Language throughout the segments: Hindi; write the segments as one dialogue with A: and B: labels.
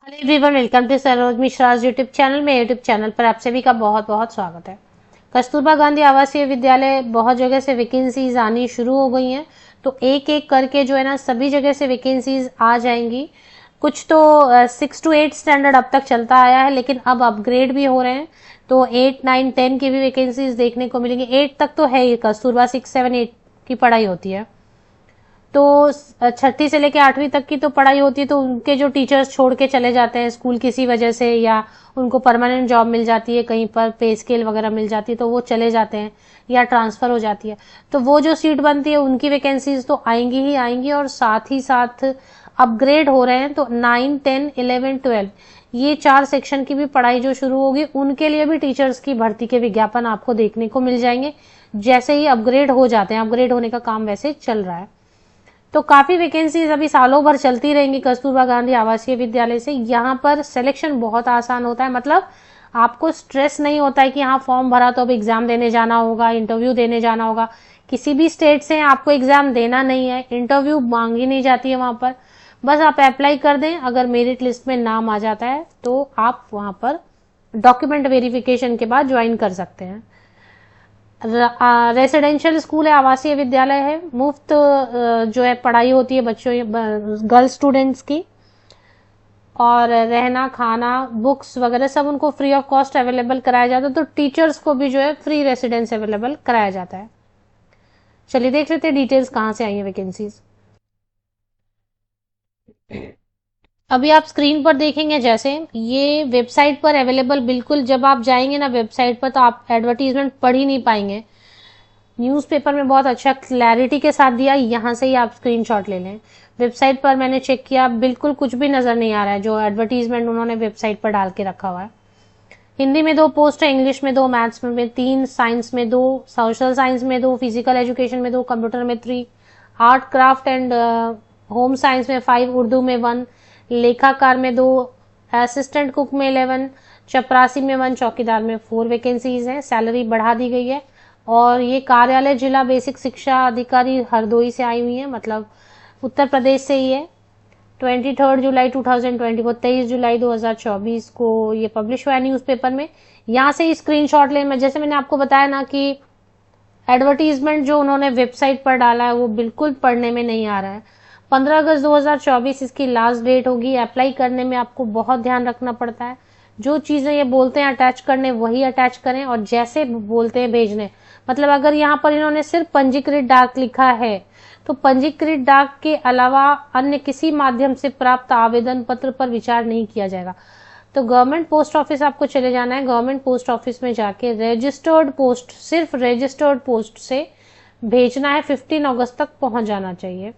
A: Hello everyone, welcome to Saroj Mishra YouTube channel में। यूट्यूब चैनल पर आप सभी का बहुत बहुत स्वागत है। कस्तूरबा गांधी आवासीय विद्यालय बहुत जगह से वैकेंसीज आनी शुरू हो गई हैं, तो एक एक करके जो है ना सभी जगह से वैकेंसीज आ जाएंगी। कुछ तो 6 to 8 स्टैंडर्ड अब तक चलता आया है, लेकिन अब अपग्रेड भी हो रहे हैं, तो 8, 9, 10 की भी वैकेंसीज देखने को मिलेंगी। 8 तक तो है ही, कस्तूरबा 6, 7, 8 की पढ़ाई होती है। तो छठी से लेकर 8वीं तक की तो पढ़ाई होती है, तो उनके जो टीचर्स छोड़ के चले जाते हैं स्कूल किसी वजह से, या उनको परमानेंट जॉब मिल जाती है, कहीं पर पे स्केल वगैरह मिल जाती है, तो वो चले जाते हैं या ट्रांसफर हो जाती है, तो वो जो सीट बनती है उनकी वैकेंसीज तो आएंगी ही आएंगी। और साथ ही साथ अपग्रेड हो रहे हैं, तो 9, 10, 11, 12 ये 4 सेक्शन की भी पढ़ाई जो शुरू होगी, उनके लिए भी टीचर्स की भर्ती के विज्ञापन आपको देखने को मिल जाएंगे जैसे ही अपग्रेड हो जाते हैं। अपग्रेड होने का काम वैसे चल रहा है, तो काफी वैकेंसीज अभी सालों भर चलती रहेंगी कस्तूरबा गांधी आवासीय विद्यालय से। यहाँ पर सिलेक्शन बहुत आसान होता है, मतलब आपको स्ट्रेस नहीं होता है कि हाँ फॉर्म भरा तो अब एग्जाम देने जाना होगा, इंटरव्यू देने जाना होगा। किसी भी स्टेट से आपको एग्जाम देना नहीं है, इंटरव्यू मांगी नहीं जाती है वहां पर। बस आप अप्लाई कर दें, अगर मेरिट लिस्ट में नाम आ जाता है तो आप वहां पर डॉक्यूमेंट वेरिफिकेशन के बाद ज्वाइन कर सकते हैं। रेसिडेंशियल स्कूल है, आवासीय विद्यालय है, मुफ्त जो है पढ़ाई होती है बच्चों गर्ल्स स्टूडेंट्स की, और रहना खाना बुक्स वगैरह सब उनको फ्री ऑफ कॉस्ट अवेलेबल कराया जाता है। तो टीचर्स को भी जो है फ्री रेसिडेंस अवेलेबल कराया जाता है। चलिए देख लेते हैं डिटेल्स कहाँ से आई है वैकेंसीज। अभी आप स्क्रीन पर देखेंगे, जैसे ये वेबसाइट पर अवेलेबल, बिल्कुल जब आप जाएंगे ना वेबसाइट पर तो आप एडवर्टीजमेंट पढ़ ही नहीं पाएंगे। न्यूज़पेपर में बहुत अच्छा क्लैरिटी के साथ दिया, यहाँ से ही आप स्क्रीनशॉट ले लें। वेबसाइट पर मैंने चेक किया, बिल्कुल कुछ भी नजर नहीं आ रहा है जो एडवर्टीजमेंट उन्होंने वेबसाइट पर डाल के रखा हुआ है। हिंदी में 2 पोस्ट है, इंग्लिश में 2, मैथ्स में 3, साइंस में 2, सोशल साइंस में 2, फिजिकल एजुकेशन में 2, कंप्यूटर में 3, art craft and home science में 5, उर्दू में 1, लेखाकार में 2, असिस्टेंट कुक में 11, चपरासी में 1, चौकीदार में 4 वैकेंसीज है। सैलरी बढ़ा दी गई है, और ये कार्यालय जिला बेसिक शिक्षा अधिकारी हरदोई से आई हुई है, मतलब उत्तर प्रदेश से ही है। 23 जुलाई 2024, 23 जुलाई 2024 को ये पब्लिश हुआ है न्यूज़पेपर में। यहाँ से स्क्रीनशॉट ले, मैं जैसे मैंने आपको बताया ना कि एडवर्टीजमेंट जो उन्होंने वेबसाइट पर डाला है वो बिल्कुल पढ़ने में नहीं आ रहा है। 15 अगस्त 2024 इसकी लास्ट डेट होगी। अप्लाई करने में आपको बहुत ध्यान रखना पड़ता है, जो चीजें ये बोलते हैं अटैच करने वही अटैच करें, और जैसे बोलते हैं भेजने। मतलब अगर यहाँ पर इन्होंने सिर्फ पंजीकृत डाक लिखा है, तो पंजीकृत डाक के अलावा अन्य किसी माध्यम से प्राप्त आवेदन पत्र पर विचार नहीं किया जाएगा। तो गवर्नमेंट पोस्ट ऑफिस आपको चले जाना है। गवर्नमेंट पोस्ट ऑफिस में जाके रजिस्टर्ड पोस्ट, सिर्फ रजिस्टर्ड पोस्ट से भेजना है। 15 अगस्त तक पहुंच जाना चाहिए।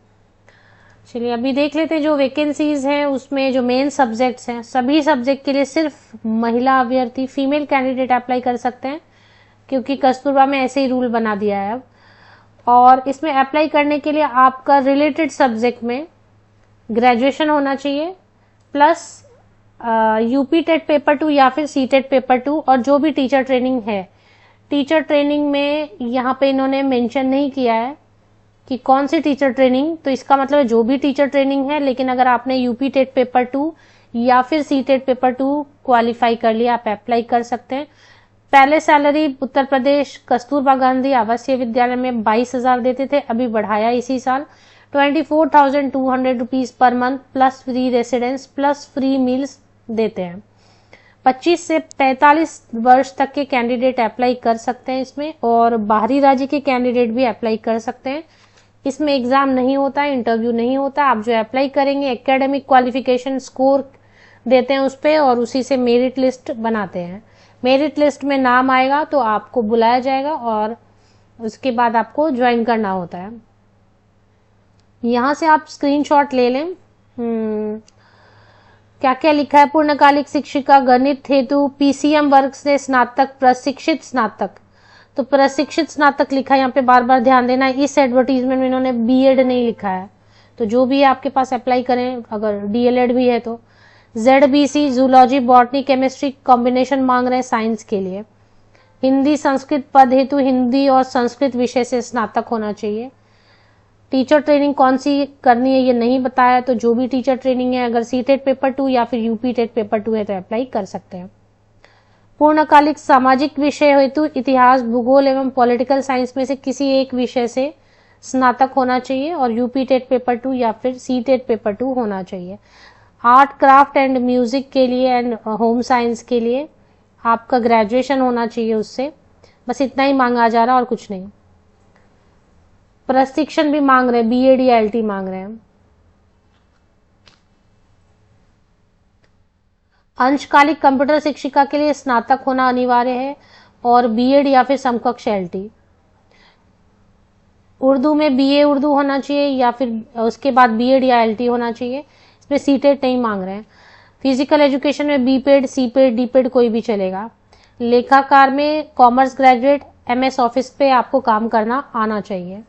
A: चलिए अभी देख लेते हैं जो वैकेंसीज हैं, उसमें जो मेन सब्जेक्ट्स हैं, सभी सब्जेक्ट के लिए सिर्फ महिला अभ्यर्थी, फीमेल कैंडिडेट अप्लाई कर सकते हैं, क्योंकि कस्तूरबा में ऐसे ही रूल बना दिया है अब। और इसमें अप्लाई करने के लिए आपका रिलेटेड सब्जेक्ट में ग्रेजुएशन होना चाहिए, प्लस यूपी टेट पेपर 2 या फिर सी टेट पेपर 2, और जो भी टीचर ट्रेनिंग है। टीचर ट्रेनिंग में यहाँ पे इन्होंने मेंशन नहीं किया है कि कौन सी टीचर ट्रेनिंग, तो इसका मतलब जो भी टीचर ट्रेनिंग है, लेकिन अगर आपने यूपी टेट पेपर 2 या फिर सी टेट पेपर 2 क्वालिफाई कर लिया, आप अप्लाई कर सकते हैं। पहले सैलरी उत्तर प्रदेश कस्तूरबा गांधी आवासीय विद्यालय में 22,000 देते थे, अभी बढ़ाया इसी साल 24,200 rupees per month, plus free residence plus free meals देते हैं। 25 से 45 वर्ष तक के कैंडिडेट अप्लाई कर सकते हैं इसमें, और बाहरी राज्य के कैंडिडेट भी अप्लाई कर सकते हैं। इसमें एग्जाम नहीं होता है, इंटरव्यू नहीं होता। आप जो अप्लाई करेंगे एकेडमिक क्वालिफिकेशन स्कोर देते हैं उस पर, और उसी से मेरिट लिस्ट बनाते हैं। मेरिट लिस्ट में नाम आएगा तो आपको बुलाया जाएगा, और उसके बाद आपको ज्वाइन करना होता है। यहां से आप स्क्रीनशॉट ले लें। क्या क्या लिखा है। पूर्णकालिक शिक्षिका गणित हेतु पीसीएम वर्ग से स्नातक, प्रशिक्षित स्नातक, तो प्रशिक्षित स्नातक लिखा है, यहाँ पे बार बार ध्यान देना है। इस एडवर्टीजमेंट में इन्होंने बीएड नहीं लिखा है, तो जो भी आपके पास अप्लाई करें, अगर डीएलएड भी है तो। जेडबीसी जूलॉजी बॉटनी केमिस्ट्री कॉम्बिनेशन मांग रहे हैं साइंस के लिए। हिंदी संस्कृत पद हेतु हिंदी और संस्कृत विषय से स्नातक होना चाहिए। टीचर ट्रेनिंग कौन सी करनी है ये नहीं बताया, तो जो भी टीचर ट्रेनिंग है, अगर सीटेट पेपर 2 या फिर यूपी टेट पेपर 2 है तो अप्लाई कर सकते हैं। पूर्णकालिक सामाजिक विषय हेतु इतिहास, भूगोल एवं पॉलिटिकल साइंस में से किसी एक विषय से स्नातक होना चाहिए और यूपी टेट पेपर 2 या फिर सीटेट पेपर 2 होना चाहिए। आर्ट, क्राफ्ट एंड म्यूजिक के लिए एंड होम साइंस के लिए आपका ग्रेजुएशन होना चाहिए उससे। बस इतना ही मांगा जा रहा है और कुछ नहीं। प्रशिक्षण भी मांग रहे हैं, बीएड या एलटी मांग रहे हैं। अंशकालिक कंप्यूटर शिक्षिका के लिए स्नातक होना अनिवार्य है और बीएड या फिर समकक्ष एलटी। उर्दू में बीए उर्दू होना चाहिए या फिर उसके बाद बीएड या एलटी होना चाहिए। इसमें सीटेट नहीं मांग रहे हैं। फिजिकल एजुकेशन में बीपेड, सीपेड, डीपेड कोई भी चलेगा। लेखाकार में कॉमर्स ग्रेजुएट, एमएस ऑफिस पे आपको काम करना आना चाहिए।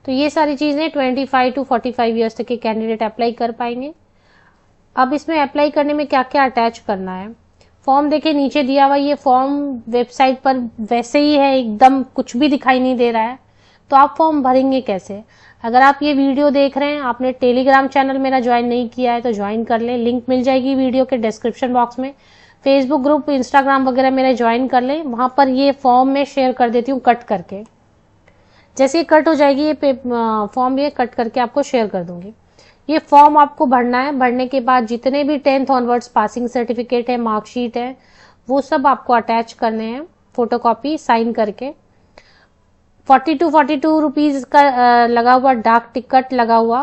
A: तो ये सारी चीजें 25 to 45 ईयर्स तक के कैंडिडेट अप्लाई कर पाएंगे। अब इसमें अप्लाई करने में क्या क्या अटैच करना है, फॉर्म देखिए नीचे दिया हुआ। ये फॉर्म वेबसाइट पर वैसे ही है, एकदम कुछ भी दिखाई नहीं दे रहा है, तो आप फॉर्म भरेंगे कैसे? अगर आप ये वीडियो देख रहे हैं, आपने टेलीग्राम चैनल मेरा ज्वाइन नहीं किया है तो ज्वाइन कर लें, लिंक मिल जाएगी वीडियो के डिस्क्रिप्शन बॉक्स में। फेसबुक ग्रुप, इंस्टाग्राम वगैरह मेरा ज्वाइन कर लें, वहां पर ये फॉर्म में शेयर कर देती हूँ कट करके। जैसे ये कट हो जाएगी ये फॉर्म, ये कट करके आपको शेयर कर दूंगी। ये फॉर्म आपको भरना है। भरने के बाद जितने भी 10th ऑनवर्ड्स पासिंग सर्टिफिकेट है, मार्कशीट है, वो सब आपको अटैच करने हैं, फोटोकॉपी साइन करके। 42 रुपीज का लगा हुआ डाक टिकट लगा हुआ,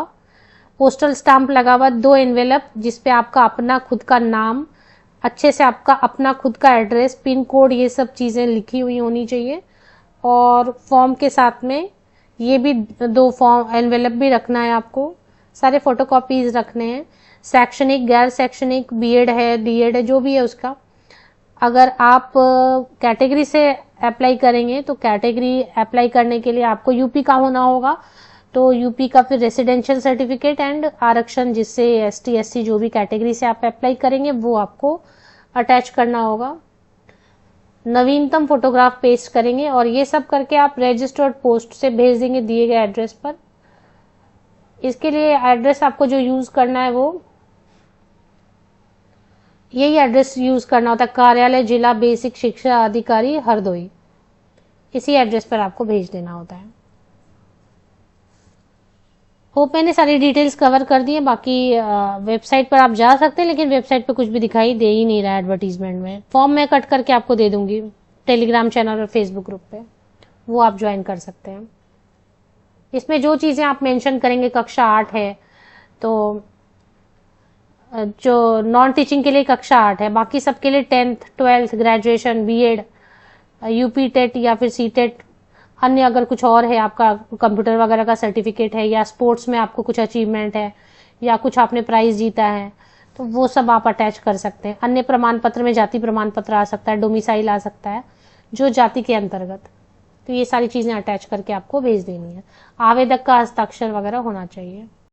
A: पोस्टल स्टाम्प लगा हुआ, 2 एनवेलप जिसपे आपका अपना खुद का नाम, अच्छे से आपका अपना खुद का एड्रेस, पिन कोड, ये सब चीजें लिखी हुई होनी चाहिए। और फॉर्म के साथ में ये भी 2 फॉर्म एनवेलप भी रखना है आपको। सारे फोटोकॉपीज रखने हैं। शैक्षणिक, गैर शैक्षणिक, बीएड है, डीएड है, जो भी है उसका। अगर आप कैटेगरी से अप्लाई करेंगे तो कैटेगरी अप्लाई करने के लिए आपको यूपी का होना होगा, तो यूपी का फिर रेसिडेंशियल सर्टिफिकेट एंड आरक्षण, जिससे एसटी एससी जो भी कैटेगरी से आप अप्लाई करेंगे वो आपको अटैच करना होगा। नवीनतम फोटोग्राफ पेस्ट करेंगे और ये सब करके आप रजिस्टर्ड पोस्ट से भेज देंगे दिए गए एड्रेस पर। इसके लिए एड्रेस आपको जो यूज करना है वो यही एड्रेस यूज करना होता है, कार्यालय जिला बेसिक शिक्षा अधिकारी हरदोई। इसी एड्रेस पर आपको भेज देना होता है। होप मैंने सारी डिटेल्स कवर कर दी है। बाकी वेबसाइट पर आप जा सकते हैं, लेकिन वेबसाइट पर कुछ भी दिखाई दे ही नहीं रहा है एडवर्टीजमेंट में। फॉर्म मैं कट करके आपको दे दूंगी टेलीग्राम चैनल और फेसबुक ग्रुप पे, वो आप ज्वाइन कर सकते हैं। इसमें जो चीजें आप मेंशन करेंगे, कक्षा 8 है तो जो नॉन टीचिंग के लिए कक्षा 8 है, बाकी सबके लिए 10th, 12th, graduation, BEd, UP TET या फिर सीटेट, अन्य अगर कुछ और है, आपका कंप्यूटर वगैरह का सर्टिफिकेट है, या स्पोर्ट्स में आपको कुछ अचीवमेंट है, या कुछ आपने प्राइज जीता है, तो वो सब आप अटैच कर सकते हैं। अन्य प्रमाण पत्र में जाति प्रमाण पत्र आ सकता है, डोमिसाइल आ सकता है जो जाति के अंतर्गत। तो ये सारी चीजें अटैच करके आपको भेज देनी है। आवेदक का हस्ताक्षर वगैरह होना चाहिए।